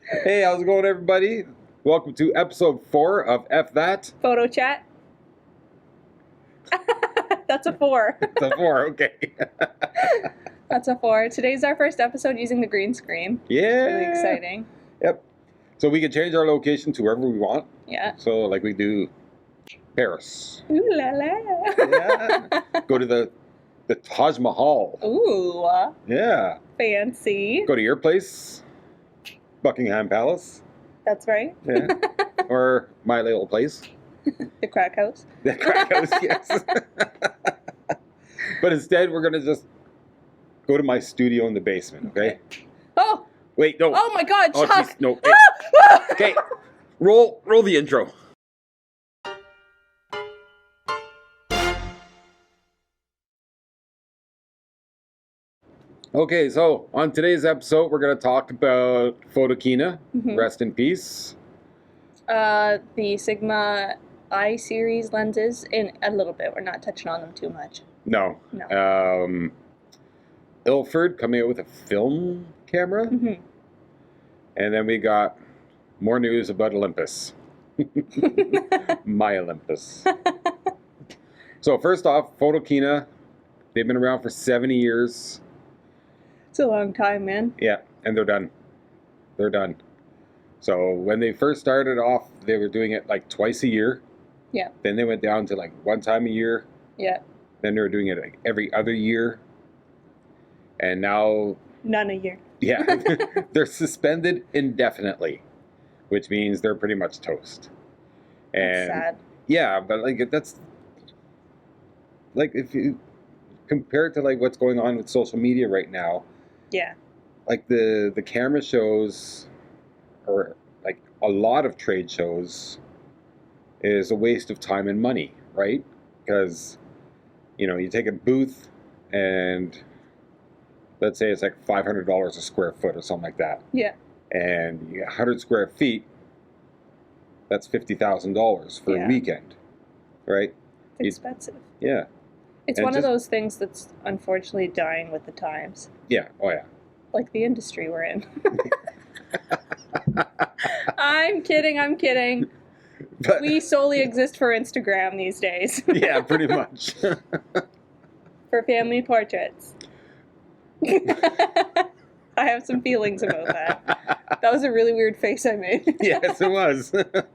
Hey, how's it going, everybody? Welcome to episode 4 of F That. Photo chat. That's a 4. It's a 4, okay. That's a 4. Today's our first episode using the green screen. Yeah. It's really exciting. Yep. So we can change our location to wherever we want. Yeah. So like we do Paris. Ooh la la. Yeah. Go to the Taj Mahal. Ooh. Yeah. Fancy. Go to your place, Buckingham Palace. That's right. Yeah. Or my little place. The crack house. The crack house, yes. But instead, we're going to just go to my studio in the basement, okay? Oh! Wait, no. Oh my god, Oh, Chuck! geez, no. Okay, roll the intro. Okay, so on today's episode, we're going to talk about Photokina. Mhm. Rest in peace. The Sigma I series lenses in a little bit. We're not touching on them too much. No. No. Ilford coming out with a film camera. Mhm. And then we got more news about Olympus. My Olympus. So first off, Photokina, they've been around for 70 years. It's a long time, man. Yeah, and they're done. They're done. So when they first started off, they were doing it like twice a year. Yeah. Then they went down to like one time a year. Yeah. Then they were doing it like every other year. And now, None a year. yeah, they're suspended indefinitely, which means they're pretty much toast. And That's sad. yeah, but like that's like if you compare it to like what's going on with social media right now, Yeah. like the camera shows or like a lot of trade shows is a waste of time and money, right? Because you take a booth and let's say it's like $500 a square foot or something like that, Yeah. and you got 100 square feet, that's $50,000 for Yeah. a weekend, right? It's expensive. Yeah. It's And one of just- those things that's unfortunately dying with the times. Yeah. Oh yeah. Like the industry we're in. I'm kidding. But, We solely exist for Instagram these days. yeah, pretty much. For family portraits. I have some feelings about that. That was a really weird face I made. Yes, it was. But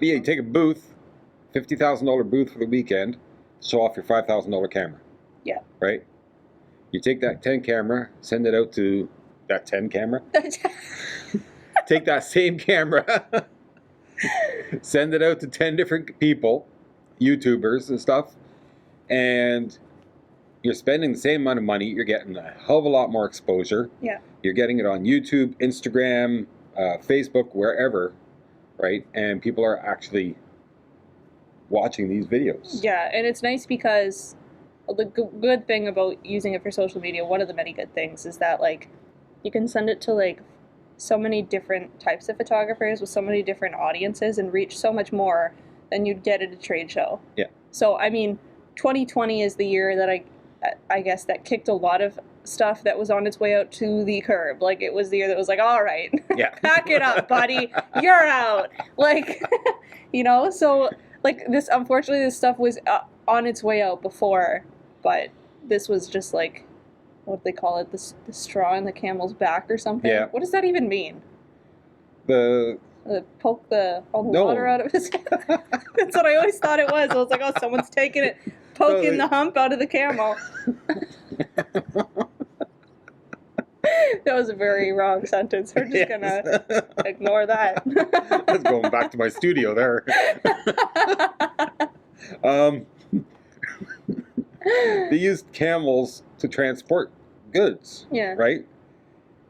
yeah, you take a booth, $50,000 booth for the weekend, show off your $5,000 camera. Yeah. Right? You take that 10 camera, send it out to that 10 camera. Take that same camera, send it out to 10 different people, YouTubers and stuff, and you're spending the same amount of money. You're getting a hell of a lot more exposure. Yeah. You're getting it on YouTube, Instagram, Facebook, wherever, right? And people are actually watching these videos. Yeah, and it's nice because the good thing about using it for social media, one of the many good things, is that like you can send it to like so many different types of photographers with so many different audiences and reach so much more than you'd get at a trade show. Yeah. So I mean, 2020 is the year that I guess that kicked a lot of stuff that was on its way out to the curb. Like it was the year that was like, all right, Yeah. pack it up, buddy, you're out. Like, so like this, unfortunately, this stuff was on its way out before, but this was just like, what do they call it? The straw in the camel's back or something? Yeah. What does that even mean? Poke all the No. water out of his That's what I always thought it was. I was like, oh, someone's taking it, poking the hump out of the camel. That was a very wrong sentence. We're just gonna ignore that. That's going back to my studio there. They used camels to transport goods, Yeah. right?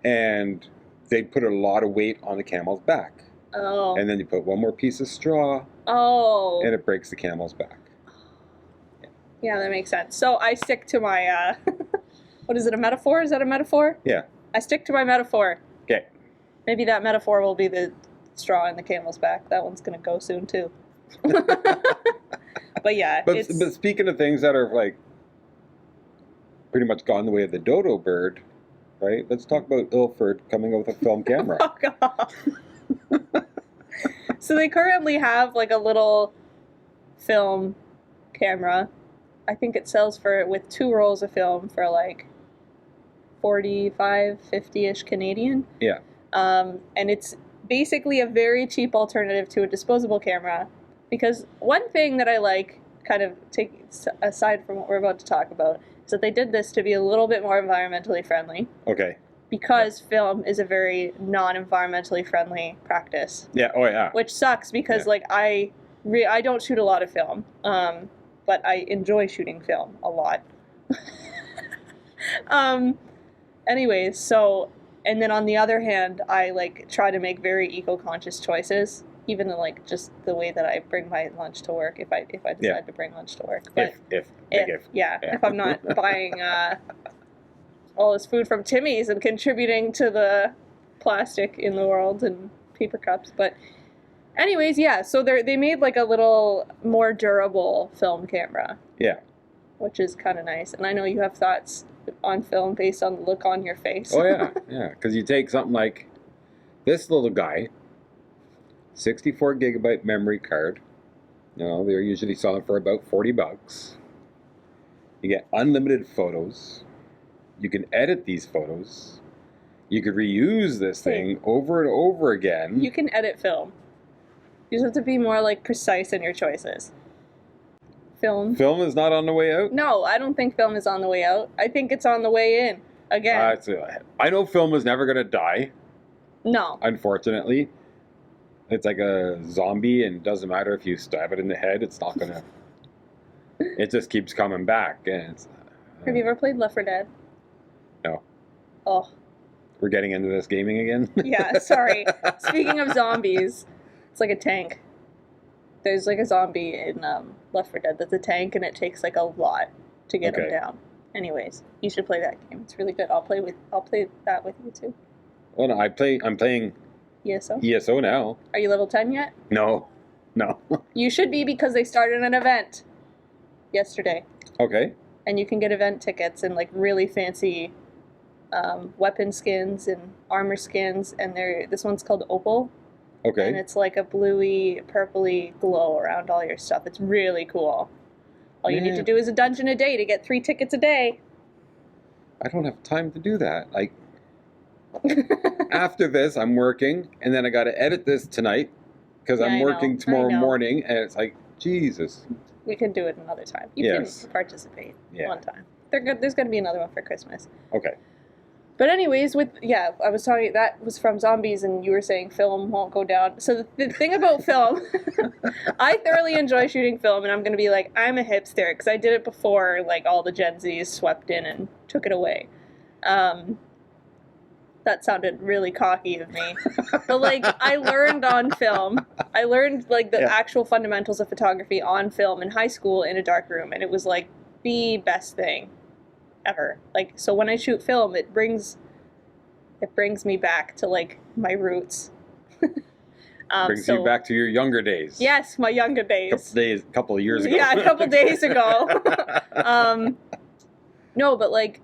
And they put a lot of weight on the camel's back. Oh. And then you put one more piece of straw, Oh. and it breaks the camel's back. Yeah, that makes sense. So I stick to my, what is it, a metaphor? Is that a metaphor? Yeah. I stick to my metaphor. Okay. Maybe that metaphor will be the straw in the camel's back. That one's going to go soon, too. But yeah, But speaking of things that are like pretty much gone the way of the dodo bird, right? Let's talk about Ilford coming out with a film camera. Oh, God. So they currently have like a little film camera. I think it sells for, with 2 rolls of film, for like 45, 50-ish Canadian. Yeah. And it's basically a very cheap alternative to a disposable camera, because one thing that I like, kind of take aside from what we're about to talk about, is that they did this to be a little bit more environmentally friendly, Okay. because film is a very non-environmentally friendly practice. Yeah. Oh, yeah. Which sucks, because Yeah. like I don't shoot a lot of film, but I enjoy shooting film a lot. Anyways, so, and then on the other hand, I like try to make very eco-conscious choices, even in like just the way that I bring my lunch to work, if I decide Yeah. to bring lunch to work. But If. yeah, if I'm not buying all this food from Timmy's and contributing to the plastic in the world and paper cups. But anyways, yeah, so they made like a little more durable film camera. Yeah. Which is kind of nice. And I know you have thoughts on film based on the look on your face. Oh, yeah. Yeah. Because you take something like this little guy, 64 gigabyte memory card. You know, they're usually selling for about $40. You get unlimited photos. You can edit these photos. You could reuse this thing over and over again. You can edit film. You just have to be more like precise in your choices. Film. Film is not on the way out? No, I don't think film is on the way out. I think it's on the way in. Again. I know film is never going to die. No. Unfortunately. It's like a zombie, and it doesn't matter if you stab it in the head, it's not going to... It just keeps coming back. And it's, Have you ever played Left 4 Dead? No. Oh. We're getting into this gaming again? Yeah, sorry. Speaking of zombies, it's like a tank. There's like a zombie in Left 4 Dead that's a tank, and it takes like a lot to get him down. Anyways, you should play that game. It's really good. I'll play that with you too. Well, no, I'm playing ESO? ESO now. Are you level 10 yet? No. You should be, because they started an event yesterday. Okay. And you can get event tickets and like really fancy weapon skins and armor skins, and this one's called Opal. Okay. And it's like a bluey, purpley glow around all your stuff. It's really cool. All you need to do is a dungeon a day to get 3 tickets a day. I don't have time to do that. Like, after this, I'm working, and then I got to edit this tonight, because I'm working tomorrow morning, and it's like, Jesus. We can do it another time. You can participate one time. There's going to be another one for Christmas. Okay. But anyways, I was talking, that was from zombies, and you were saying film won't go down. So the thing about film, I thoroughly enjoy shooting film, and I'm going to be like, I'm a hipster, because I did it before, like, all the Gen Zs swept in and took it away. That sounded really cocky of me. But, like, I learned on film. I learned, like, the actual fundamentals of photography on film in high school in a dark room, and it was, like, the best thing ever. Like, so when I shoot film, it brings me back to like my roots. Brings you back to your younger days. Yes, my younger days. Couple of years ago. Yeah, a couple days ago. No, but like,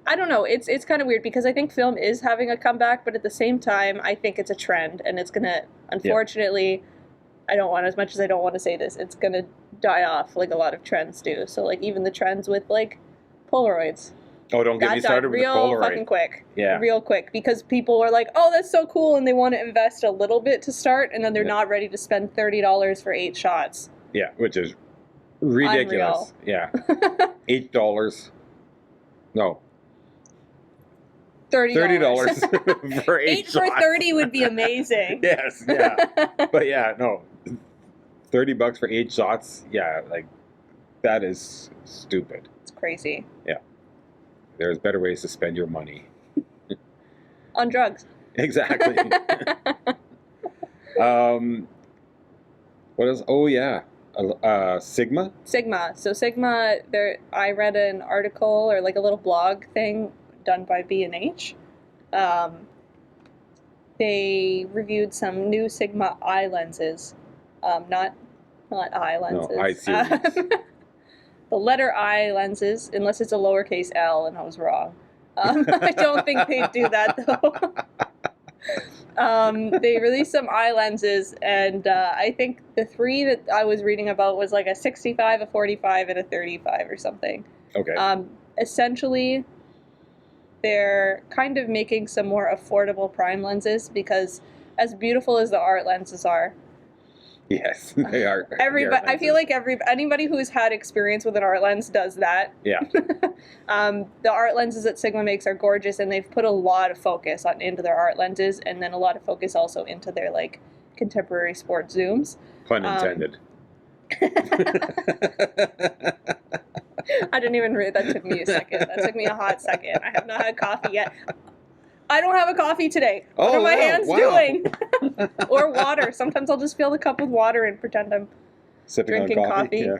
I don't know. It's kind of weird, because I think film is having a comeback, but at the same time, I think it's a trend, and it's gonna, unfortunately, as much as I don't want to say this, it's gonna die off like a lot of trends do. So like even the trends with like Polaroids. Oh, don't get me started with the Polaroid. Real fucking quick. Yeah. Real quick, because people are like, oh, that's so cool, and they want to invest a little bit to start, and then they're not ready to spend $30 for 8 shots. Yeah, which is ridiculous. Unreal. Yeah. $8. No. $30 for 8 8 shots. for 30 would be amazing. Yes, yeah. But yeah, no. $30 for 8 shots, yeah, like, that is stupid. It's crazy. Yeah. There's better ways to spend your money. On drugs. Exactly. What else? Oh, yeah. Sigma? Sigma. So Sigma, I read an article, or like a little blog thing done by B&H. They reviewed some new Sigma eye lenses. Not eye lenses. No, eye series. The letter I lenses, unless it's a lowercase L, and I was wrong. I don't think they'd do that, though. They released some eye lenses, and I think the 3 that I was reading about was like a 65, a 45, and a 35 or something. Okay. Essentially, they're kind of making some more affordable prime lenses because as beautiful as the art lenses are, Yes, they are. I feel like anybody who's had experience with an art lens does that. Yeah. The art lenses that Sigma makes are gorgeous, and they've put a lot of focus into their art lenses, and then a lot of focus also into their like contemporary sport zooms. Pun intended. I didn't even read that. Took me a second. That took me a hot second. I have not had coffee yet. I don't have a coffee today. What are my hands doing? Or water. Sometimes I'll just fill the cup with water and pretend I'm drinking coffee. Yeah.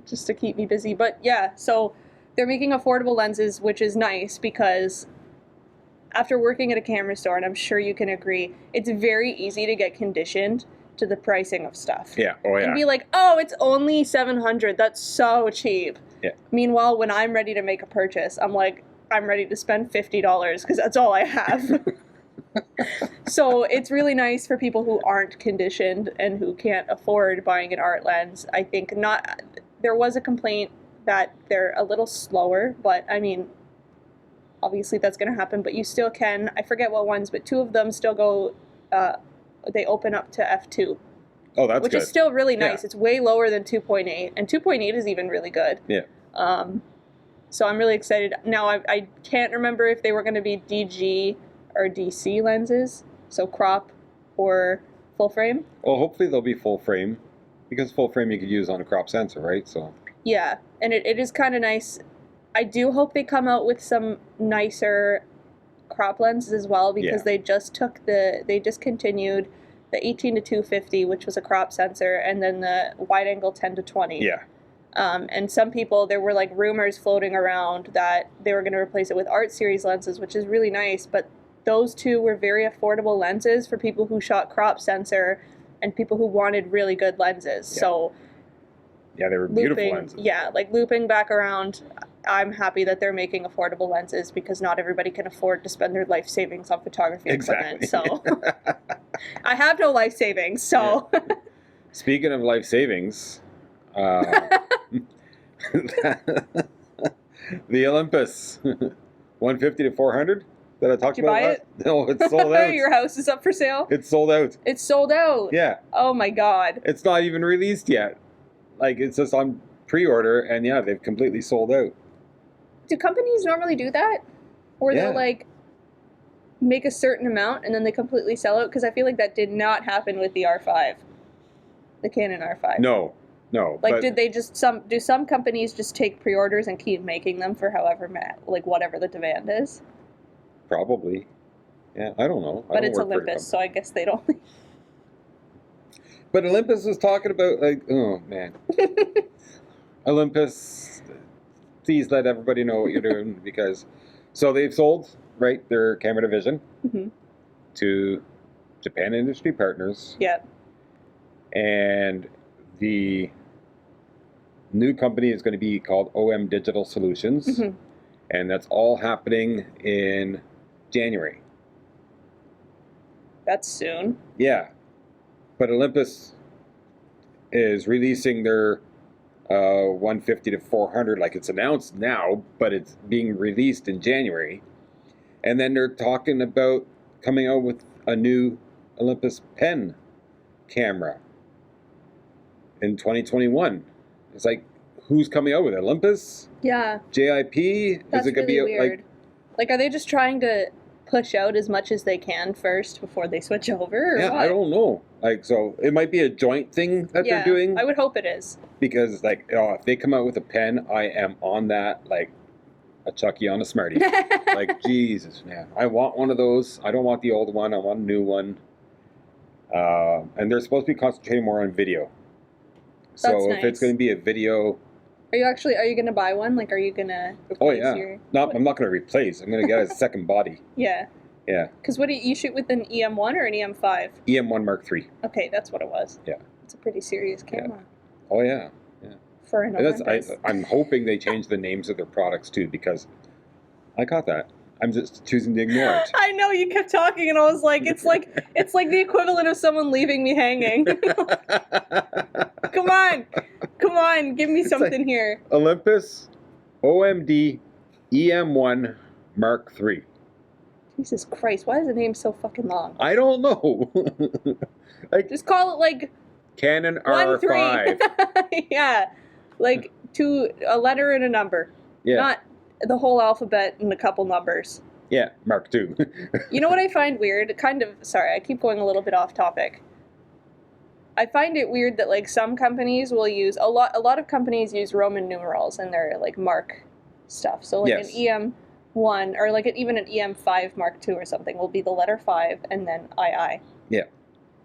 Just to keep me busy. But yeah, so they're making affordable lenses, which is nice because after working at a camera store, and I'm sure you can agree, it's very easy to get conditioned to the pricing of stuff. Yeah. Oh yeah. And be like, oh, it's only $700. That's so cheap. Yeah. Meanwhile, when I'm ready to make a purchase, I'm like, I'm ready to spend $50 because that's all I have. So it's really nice for people who aren't conditioned and who can't afford buying an art lens. I think there was a complaint that they're a little slower, but I mean, obviously that's going to happen, but you still can. I forget what ones, but 2 of them still go, they open up to f2. Oh, that's which good. is still really nice. Yeah. It's way lower than 2.8, and 2.8 is even really good. Yeah. So I'm really excited. Now, I can't remember if they were going to be DG or DC lenses, so crop or full frame. Well, hopefully they'll be full frame, because full frame you could use on a crop sensor, right? So. Yeah, and it is kind of nice. I do hope they come out with some nicer crop lenses as well, because they just discontinued the 18 to 250, which was a crop sensor, and then the wide angle 10 to 20. Yeah. And some people, there were like rumors floating around that they were going to replace it with Art Series lenses, which is really nice, but those 2 were very affordable lenses for people who shot crop sensor and people who wanted really good lenses. Yeah. So yeah, they were beautiful lenses. Yeah, like looping back around, I'm happy that they're making affordable lenses because not everybody can afford to spend their life savings on photography equipment. So I have no life savings, so. Yeah. Speaking of life savings, the Olympus 150 to 400 that I talked about. Did you buy it? No, it's sold out. Your house is up for sale? It's sold out. It's sold out? Yeah. Oh my God. It's not even released yet. Like, it's just on pre-order, and yeah, they've completely sold out. Do companies normally do that? Or they'll like make a certain amount and then they completely sell out? Because I feel like that did not happen with the R5. The Canon R5. No. Like, did they just do some companies just take pre-orders and keep making them for whatever the demand is? Probably. Yeah, I don't know. But it's Olympus, so I guess they don't. But Olympus was talking about, like, oh man. Olympus, please let everybody know what you're doing, because so they've sold, right, their camera division to Japan Industry Partners. Yeah. And the new company is going to be called OM Digital Solutions, and that's all happening in January. That's soon. Yeah, but Olympus is releasing their 150 to 400, like it's announced now, but it's being released in January. And then they're talking about coming out with a new Olympus pen camera in 2021. It's like, who's coming out with it? Olympus? Yeah. JIP? That's is it gonna really be weird. Like, are they just trying to push out as much as they can first before they switch over? Or yeah, what? I don't know. Like, so it might be a joint thing that they're doing. I would hope it is. Because, like, if they come out with a pen, I am on that, like a Chucky on a Smartie. Like, Jesus, man. I want one of those. I don't want the old one. I want a new one. And they're supposed to be concentrating more on video. So That's if nice. it's going to be a video... Are you going to buy one? Like, are you going to replace your... No, I'm not going to replace. I'm going to get a second body. Yeah. Yeah. Because what do you shoot with an EM1 or an EM5? EM1 Mark III. Okay, that's what it was. Yeah. It's a pretty serious camera. Yeah. Oh, yeah. Yeah. For an Olympus. I'm hoping they change the names of their products, too, because I got that. I'm just choosing to ignore it. I know, you kept talking and I was like, it's like the equivalent of someone leaving me hanging. Come on, give me something here. Olympus OMD EM1 Mark III. Jesus Christ, why is the name so fucking long? I don't know. Like, just call it like Canon R5. Yeah, like a letter and a number. Yeah. Not the whole alphabet and a couple numbers. Yeah, Mark II. You know what I find weird? Sorry, I keep going a little bit off topic. I find it weird that like some companies will use a lot of companies use Roman numerals in their like mark stuff. So like Yes. an EM1 or like even an EM5 Mark II or something will be the letter 5 and then II. Yeah.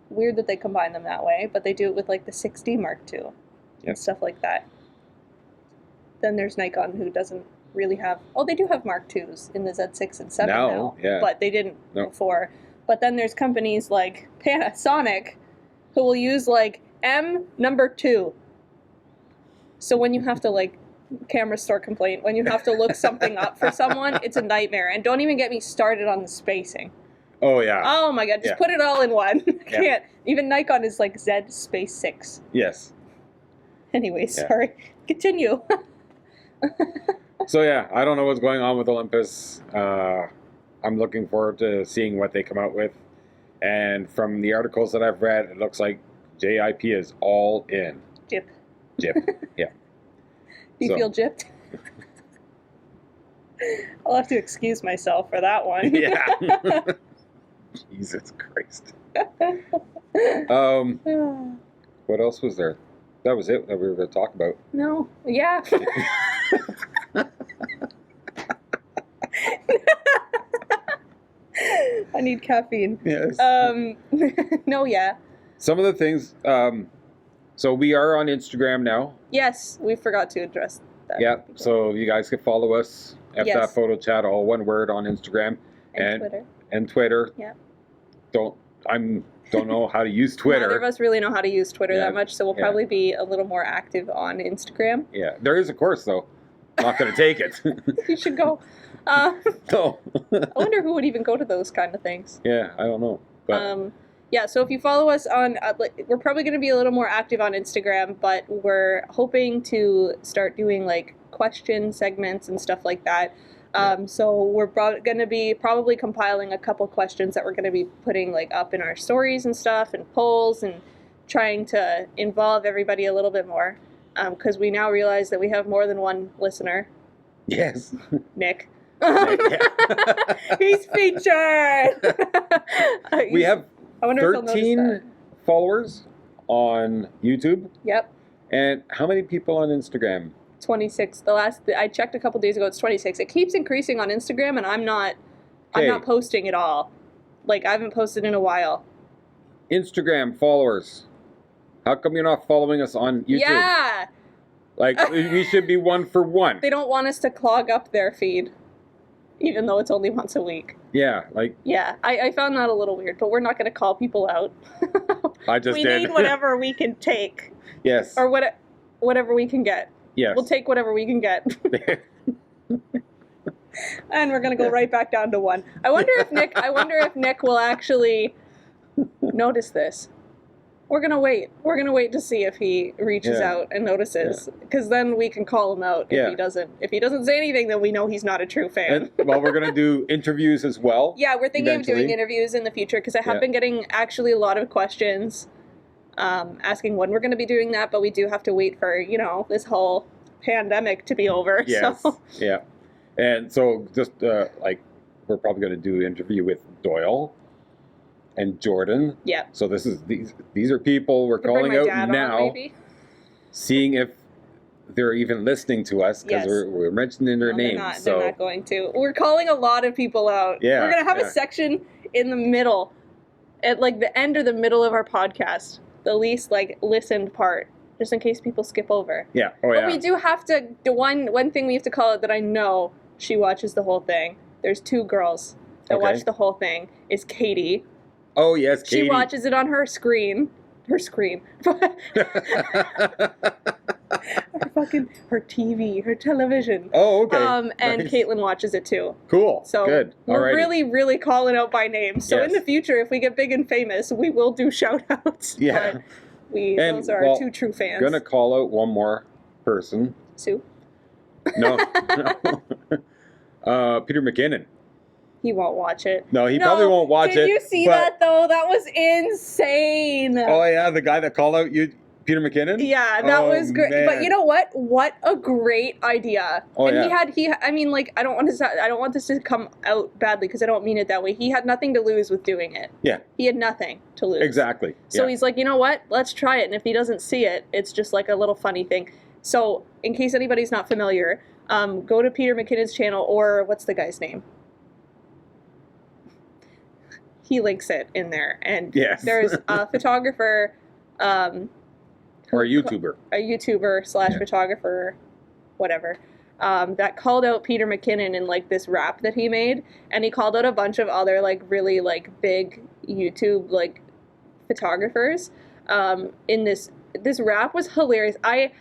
Weird that they combine them that way, but they do it with like the 6D Mark II and stuff like that. Then there's Nikon, who doesn't really have... Oh, they do have Mark IIs in the Z6 and 7 now, yeah. but they didn't before. But then there's companies like Panasonic who will use like M number 2. So when you have to like... Camera store complaint. When you have to look something up for someone, it's a nightmare. And don't even get me started on the spacing. Oh, yeah. Oh, my God. Just put it all in one. I can't. Even Nikon is like Z space 6. Yes. Anyway, sorry. Continue. So, yeah, I don't know what's going on with Olympus. I'm looking forward to seeing what they come out with. And from the articles that I've read, it looks like JIP is all in. Jip. Yeah. Do you feel gypped? I'll have to excuse myself for that one. Yeah. Jesus Christ. What else was there? That was it that we were going to talk about. No. Yeah. I need caffeine. Yes. No, yeah. Some of the things, so we are on Instagram now. Yes, we forgot to address that. Yeah, so you guys can follow us at that photo chat, all one word, on Instagram. And Twitter. And Twitter. Yeah. Don't know how to use Twitter. Neither of us really know how to use Twitter that much, so we'll probably be a little more active on Instagram. Yeah, there is a course, though. Not going to take it. You should go. No. I wonder who would even go to those kind of things. Yeah, I don't know. But yeah, so if you follow us on, we're probably going to be a little more active on Instagram, but we're hoping to start doing like question segments and stuff like that. So we're going to be probably compiling a couple questions that we're going to be putting like up in our stories and stuff and polls and trying to involve everybody a little bit more. Because we now realize that we have more than one listener. Yes. Nick. He's featured! We have 13 followers on YouTube. Yep. And how many people on Instagram? 26. I checked a couple days ago, it's 26. It keeps increasing on Instagram, and I'm not posting at all. Like, I haven't posted in a while. Instagram followers. How come you're not following us on YouTube? Yeah! Like, we should be 1 for 1. They don't want us to clog up their feed, even though it's only once a week. Yeah, like... Yeah, I found that a little weird, but we're not going to call people out. I just did. We need whatever we can take. Yes. Or whatever we can get. Yes. We'll take whatever we can get. And we're going to go right back down to 1. I wonder if Nick will actually notice this. We're going to wait. We're going to wait to see if he reaches out and notices, because then we can call him out if he doesn't. If he doesn't say anything, then we know he's not a true fan. And, well, we're going to do interviews as well. Yeah, we're thinking of doing interviews in the future, because I have been getting actually a lot of questions asking when we're going to be doing that, but we do have to wait for, this whole pandemic to be over. Yes. So. Yeah. And so just we're probably going to do an interview with Doyle and Jordan. Yeah. So these are people we're calling out now, seeing if they're even listening to us, because we're mentioning their names. They're not going to. We're calling a lot of people out. Yeah. We're going to have a section in the middle, at like the end or the middle of our podcast, the least like listened part, just in case people skip over. Yeah. Oh yeah. But we do have to. The one thing we have to call it that I know she watches the whole thing. There's 2 girls that watch the whole thing. Is Katie. Oh, yes, Katie. She watches it on her screen. Her screen. her TV, her television. Oh, okay. And Nice. Caitlin watches it too. Cool. So good. we're Alrighty. really, really calling out by name. So in Yes. the future, if we get big and famous, we will do shout outs. Yeah. But And, those are well, our 2 true fans. Gonna call out one more person. Sue? No. Peter McKinnon. He won't watch it. No, he probably won't watch it. Did you see but- that though? That was insane. Oh yeah, the guy that called out you, Peter McKinnon. Yeah, that was great. Man. But you know what? What a great idea. Oh, and yeah. I mean, like, I don't want this to come out badly because I don't mean it that way. He had nothing to lose with doing it. Yeah. He had nothing to lose. Exactly. So yeah. he's like, you know what? Let's try it. And if he doesn't see it, it's just like a little funny thing. So in case anybody's not familiar, go to Peter McKinnon's channel, or what's the guy's name? He links it in there. And Yes. there's a photographer, or a YouTuber. a YouTuber / photographer, whatever, that called out Peter McKinnon in like this rap that he made, and he called out a bunch of other like really like big YouTube like photographers. In this rap was hilarious. I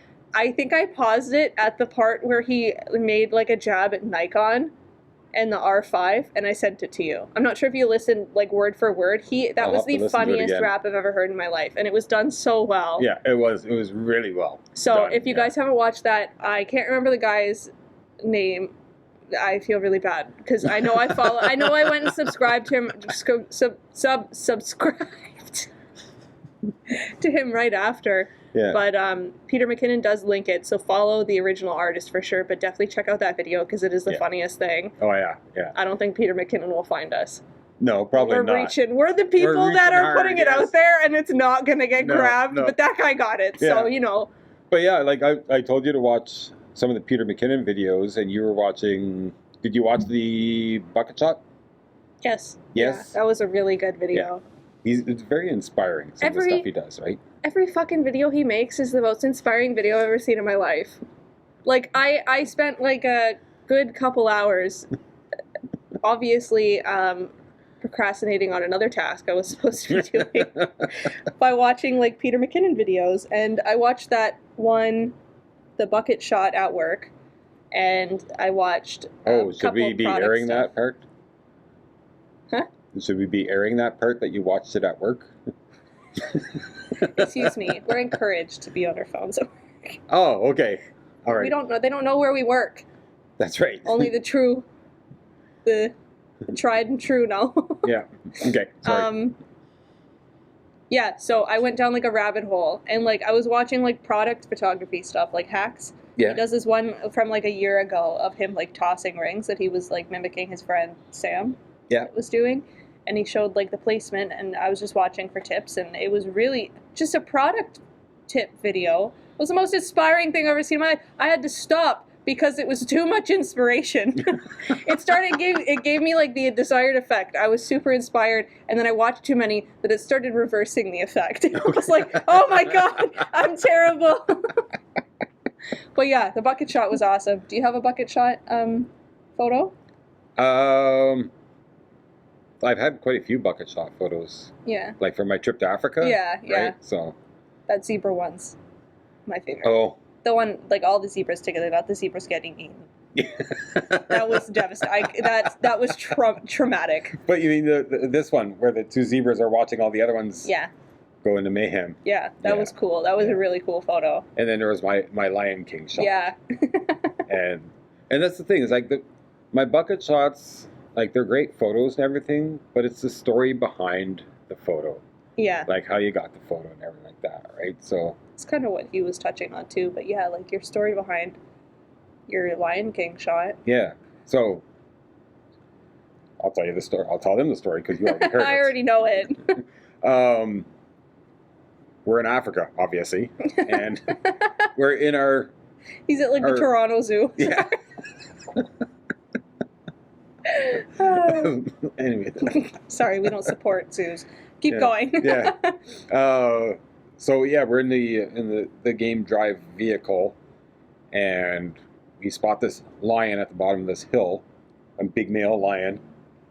think I paused it at the part where he made like a jab at Nikon and the R5, and I sent it to you. I'm not sure if you listened like word for word. That I'll was have to the listen to it funniest again. rap I've ever heard in my life, and it was done so well. Yeah, it was really well. So done, if you guys haven't watched that, I can't remember the guy's name. I feel really bad because I know I follow. I know I went and subscribed to him. Subscribed to him right after. Yeah. But Peter McKinnon does link it, so follow the original artist for sure. But definitely check out that video because it is the funniest thing. Oh yeah, yeah. I don't think Peter McKinnon will find us. No, probably We're not. reaching. We're the people that reaching are putting hard, it yes. out there, and it's not gonna get No, grabbed. no. But that guy got it, Yeah. so you know. But yeah, like I told you to watch some of the Peter McKinnon videos, and you were watching. Did you watch the bucket shot? Yes. Yes. Yeah, that was a really good video. It's very inspiring. Some of the stuff he does, right? Every fucking video he makes is the most inspiring video I've ever seen in my life. Like, I spent like a good couple hours, obviously, procrastinating on another task I was supposed to be doing by watching like Peter McKinnon videos. And I watched that one, the bucket shot at work, and I watched should we be airing that part? Huh? Should we be airing that part that you watched it at work? Excuse me. We're encouraged to be on our phones at work. Oh, okay. All right. We don't know. They don't know where we work. That's right. Only the tried and true know. Yeah. Okay. Sorry. Yeah, so I went down like a rabbit hole, and like I was watching like product photography stuff, like hacks. Yeah. He does this one from like a year ago of him like tossing rings that he was like mimicking his friend Sam. Yeah. Was doing, and he showed like the placement, and I was just watching for tips, and it was really just a product tip video. It was the most inspiring thing I've ever seen in my life. I had to stop because it was too much inspiration. It gave me like the desired effect. I was super inspired, and then I watched too many that it started reversing the effect. I was like, oh my god, I'm terrible. But yeah, the bucket shot was awesome. Do you have a bucket shot photo? I've had quite a few bucket shot photos. Yeah. Like for my trip to Africa. Yeah, yeah. Right? So. That zebra one's my favorite. Oh. The one, like all the zebras together, not the zebras getting eaten. That was devastating. That was traumatic. But you mean this one where the two zebras are watching all the other ones? Yeah. Go into mayhem. Yeah, that was cool. That was a really cool photo. And then there was my Lion King shot. Yeah. and that's the thing is like my bucket shots, like they're great photos and everything, but it's the story behind the photo. Yeah. Like how you got the photo and everything like that, right? So it's kind of what he was touching on too, but yeah, like your story behind your Lion King shot. Yeah. So I'll tell you the story. I'll tell them the story because you already heard it. I already know it. We're in Africa, obviously, and we're in our. He's at like the Toronto Zoo. Yeah. Anyway. Sorry, we don't support zoos. Keep going. Yeah. So yeah, we're in the game drive vehicle, and we spot this lion at the bottom of this hill, a big male lion,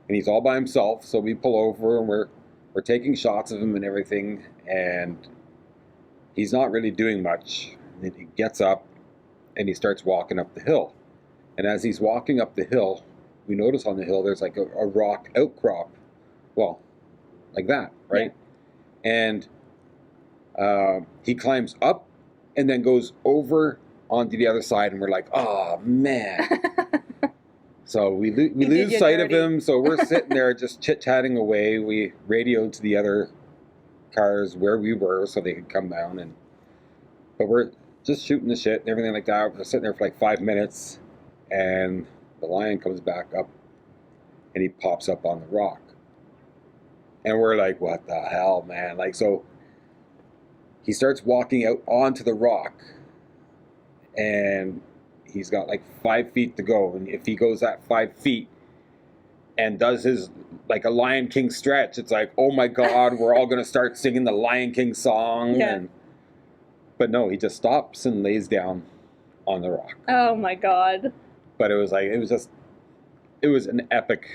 and he's all by himself. So we pull over and we're taking shots of him and everything, and he's not really doing much. And then he gets up and he starts walking up the hill. And as he's walking up the hill, we notice on the hill there's like a rock outcrop. Well, like that, right? Yeah. And he climbs up and then goes over onto the other side, and we're like, oh, man. So we lose sight of him, so we're sitting there just chit-chatting away. We radioed to the other cars where we were so they could come down, but we're just shooting the shit and everything like that. We're sitting there for like 5 minutes, and the lion comes back up, and he pops up on the rock. And we're like, what the hell, man? Like, so he starts walking out onto the rock, and he's got like 5 feet to go. And if he goes that 5 feet and does his, like a Lion King stretch, it's like, oh my God, we're all going to start singing the Lion King song. Yeah. But no, he just stops and lays down on the rock. Oh my God. But it was an epic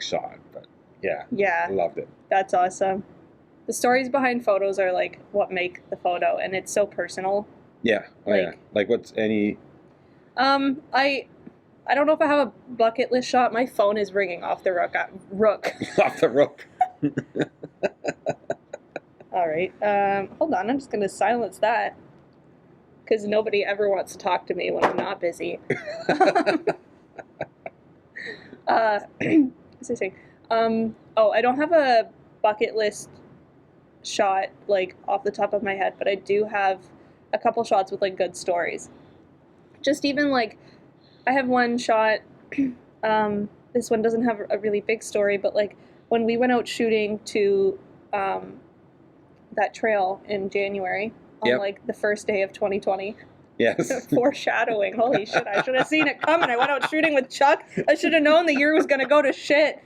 shot. But yeah, I loved it. That's awesome. The stories behind photos are like what make the photo, and it's so personal. Yeah. Oh, yeah. Like what's any... I don't know if I have a bucket list shot. My phone is ringing off the rook. Off the rook. All right. Hold on. I'm just going to silence that because nobody ever wants to talk to me when I'm not busy. What's I saying? I don't have a bucket list shot like off the top of my head, but I do have a couple shots with like good stories. Just even like I have one shot, this one doesn't have a really big story, but like when we went out shooting to that trail in January on like the first day of 2020. Yes. Foreshadowing. Holy shit, I should have seen it coming. I went out shooting with Chuck. I should have known the year was going to go to shit.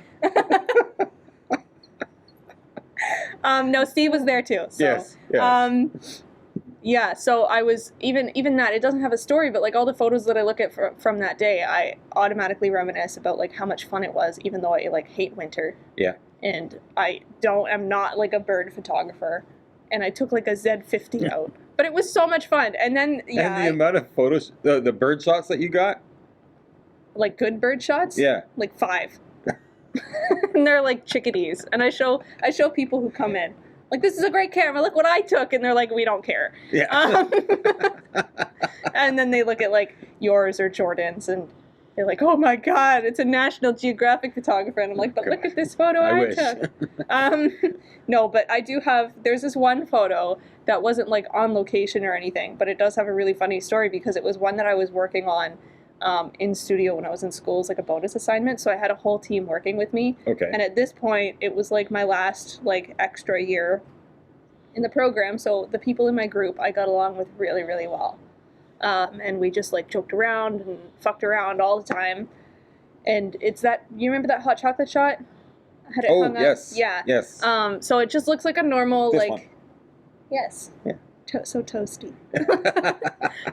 No, Steve was there too. So, yes. Yeah, so I was, even that, it doesn't have a story, but like all the photos that I look at from that day, I automatically reminisce about like how much fun it was, even though I like hate winter. Yeah. And I'm not like a bird photographer. And I took like a Z50 out. But it was so much fun. And then, yeah. And the amount of photos, the bird shots that you got? Like good bird shots? Yeah. Like 5. And they're like chickadees. And I show people who come in. Like, this is a great camera. Look what I took. And they're like, we don't care. Yeah. And then they look at, like, yours or Jordan's. And they're like, oh, my God. It's a National Geographic photographer. And I'm like, but look at this photo I took. No, but I do have... There's this one photo that wasn't, like, on location or anything. But it does have a really funny story because it was one that I was working on in studio when I was in school as like a bonus assignment, so I had a whole team working with me. Okay. And at this point, it was like my last like extra year in the program, so the people in my group I got along with really, really well. And we just like joked around and fucked around all the time. And it's that, you remember that hot chocolate shot? Had it hung up? Yes. Yeah. Yes. So it just looks like a normal, this like... one. Yes. Yeah. So toasty.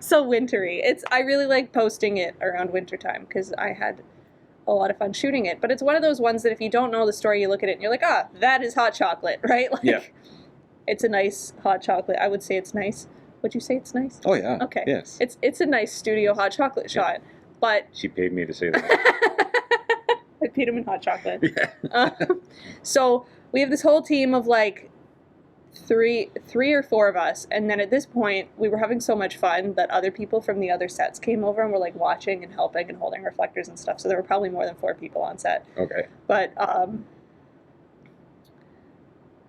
So wintry. I really like posting it around wintertime because I had a lot of fun shooting it. But it's one of those ones that if you don't know the story, you look at it and you're like, that is hot chocolate, right? Like, yeah. It's a nice hot chocolate. I would say it's nice. Would you say it's nice? Oh, yeah. Okay. Yes. It's a nice studio hot chocolate shot. But she paid me to say that. I paid him in hot chocolate. Yeah. So we have this whole team of like three or four of us, and then at this point we were having so much fun that other people from the other sets came over and were like watching and helping and holding reflectors and stuff, so there were probably more than 4 people on set. Okay. But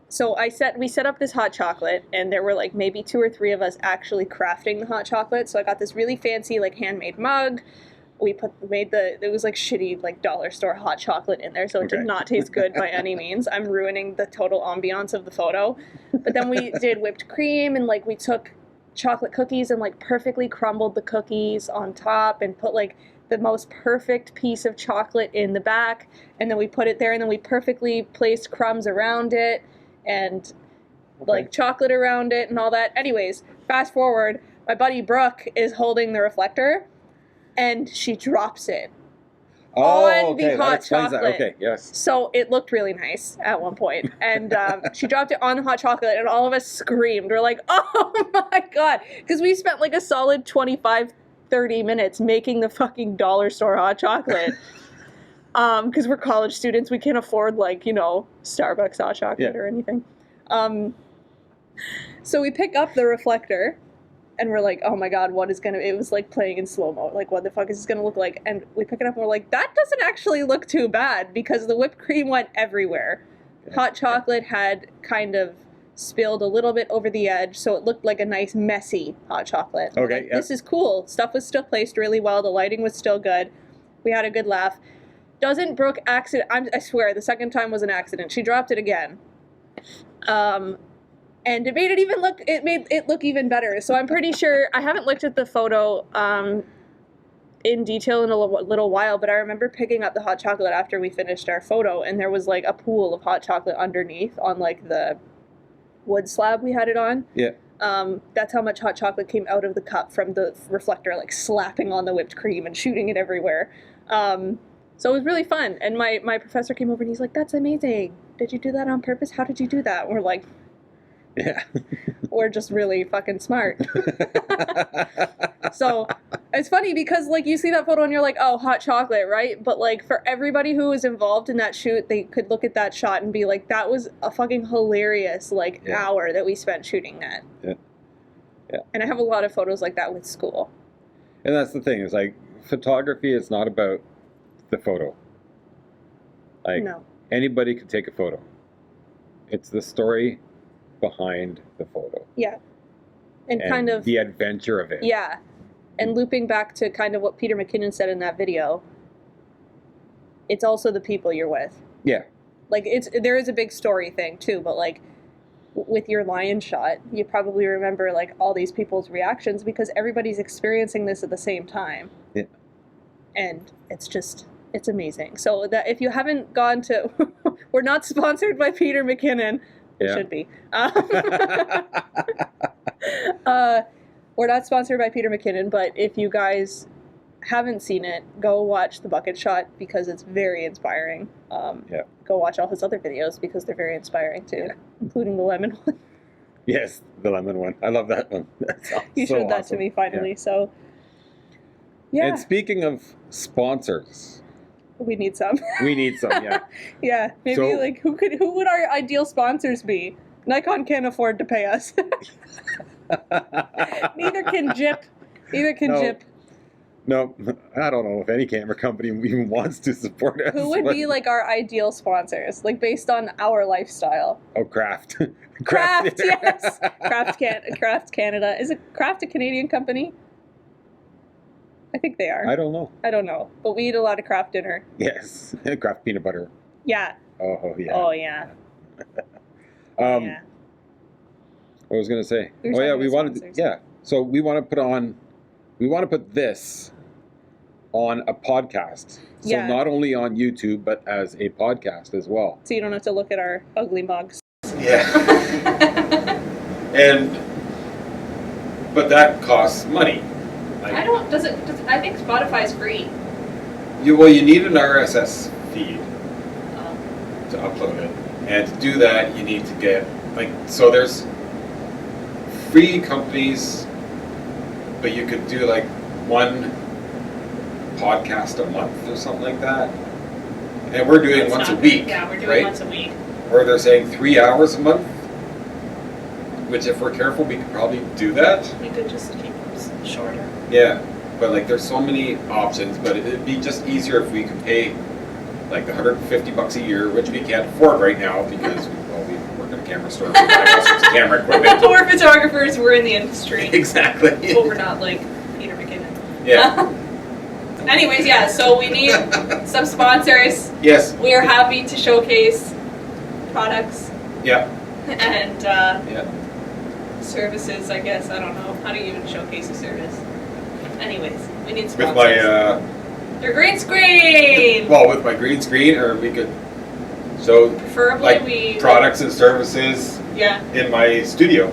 so we set up this hot chocolate, and there were like maybe 2 or 3 of us actually crafting the hot chocolate. So I got this really fancy like handmade mug. It was like shitty like dollar store hot chocolate in there, so it did not taste good by any means. I'm ruining the total ambiance of the photo. But then we did whipped cream, and like we took chocolate cookies and like perfectly crumbled the cookies on top and put like the most perfect piece of chocolate in the back, and then we put it there, and then we perfectly placed crumbs around it and like chocolate around it and all that. Anyways, fast forward, my buddy Brooke is holding the reflector and she drops it. on the okay, that hot explains chocolate. that. Okay, yes. So it looked really nice at one point, and she dropped it on the hot chocolate, and all of us screamed. We're like, oh my god, because we spent like a solid 25, 30 minutes making the fucking dollar store hot chocolate. Because we're college students, we can't afford like, you know, Starbucks hot chocolate or anything. So we pick up the reflector, and we're like, oh my god, it was like playing in slow-mo. Like, what the fuck is this gonna look like? And we pick it up and we're like, that doesn't actually look too bad because the whipped cream went everywhere. Hot chocolate had kind of spilled a little bit over the edge, so it looked like a nice, messy hot chocolate. Okay, like, this is cool. Stuff was still placed really well. The lighting was still good. We had a good laugh. Brooke I swear, the second time was an accident. She dropped it again. And it made it look even better. So I'm pretty sure, I haven't looked at the photo in detail in a little while, but I remember picking up the hot chocolate after we finished our photo, and there was like a pool of hot chocolate underneath on like the wood slab we had it on. Yeah. That's how much hot chocolate came out of the cup from the reflector, like slapping on the whipped cream and shooting it everywhere. So it was really fun. And my professor came over and he's like, that's amazing. Did you do that on purpose? How did you do that? And we're like, yeah. We're just really fucking smart. So it's funny because like you see that photo and you're like, oh, hot chocolate, right? But like for everybody who was involved in that shoot, they could look at that shot and be like, that was a fucking hilarious like hour that we spent shooting that. Yeah. Yeah. And I have a lot of photos like that with school. And that's the thing, is like photography is not about the photo. Like anybody could take a photo. It's the story behind the photo. Yeah. And kind of the adventure of it. Yeah. And looping back to kind of what Peter McKinnon said in that video, it's also the people you're with. Yeah. Like there is a big story thing too, but like with your lion shot, you probably remember like all these people's reactions because everybody's experiencing this at the same time. Yeah. And it's amazing. So that if you haven't gone to, we're not sponsored by Peter McKinnon. It should be. We're not sponsored by Peter McKinnon, but if you guys haven't seen it, go watch the bucket shot because it's very inspiring. Go watch all his other videos because they're very inspiring too, including the lemon one. Yes, the lemon one. I love that one. You showed that to me finally. So, yeah. And speaking of sponsors, we need some. We need some, yeah. Yeah, maybe like who would our ideal sponsors be? Nikon can't afford to pay us. Neither can Jip. Jip. No, I don't know if any camera company even wants to support us. Who would be like our ideal sponsors, like based on our lifestyle? Oh, Kraft. Kraft, yes. Kraft Canada. Is it Kraft a Canadian company? I think they are. I don't know. But we eat a lot of Kraft dinner. Yes. Kraft peanut butter. Yeah. Oh, yeah. Oh, yeah. What was going to say? We wanted so we want to put this on a podcast. So not only on YouTube, but as a podcast as well. So you don't have to look at our ugly mugs. Yeah. But that costs money. Like, I think Spotify's free. You need an RSS feed to upload it. And to do that, you need to get, so there's free companies, but you could do one podcast a month or something like that. And we're doing once a week. Yeah, we're doing once a week. Or they're saying 3 hours a month, which if we're careful, we could probably do that. We could just keep them shorter. Yeah, but there's so many options, but it'd be just easier if we could pay $150 a year, which we can't afford right now because we work in a camera store, we buy all sorts of camera equipment. We're photographers, we're in the industry. Exactly. But we're not like Peter McKinnon. Yeah. Anyways, so we need some sponsors. Yes. We are happy to showcase products. Yeah. And services, I guess. I don't know. How do you even showcase a service? Anyways, we need sponsors. With your green screen! Well, with my green screen, or we could show preferably products and services in my studio.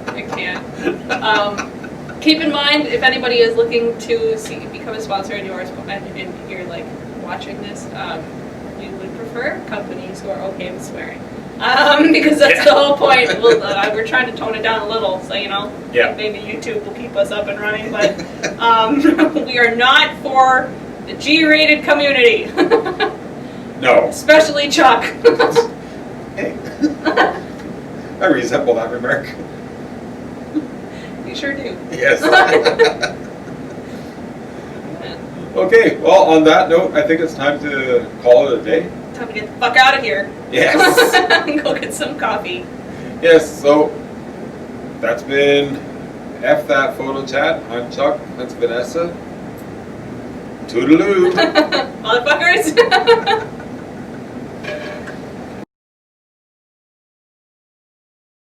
I can't. keep in mind, if anybody is looking to become a sponsor in yours, and you're like watching this, we would prefer companies who are okay with swearing. Because that's the whole point. We're trying to tone it down a little, so maybe YouTube will keep us up and running. But we are not for the G-rated community. No. Especially Chuck. Hey. I resemble that remark. You sure do. Yes. Okay, well, on that note, I think it's time to call it a day. Time to get the fuck out of here. Yes. Go get some coffee. Yes, so that's been F That Photo Chat. I'm Chuck. That's Vanessa. Toodaloo. Motherfuckers.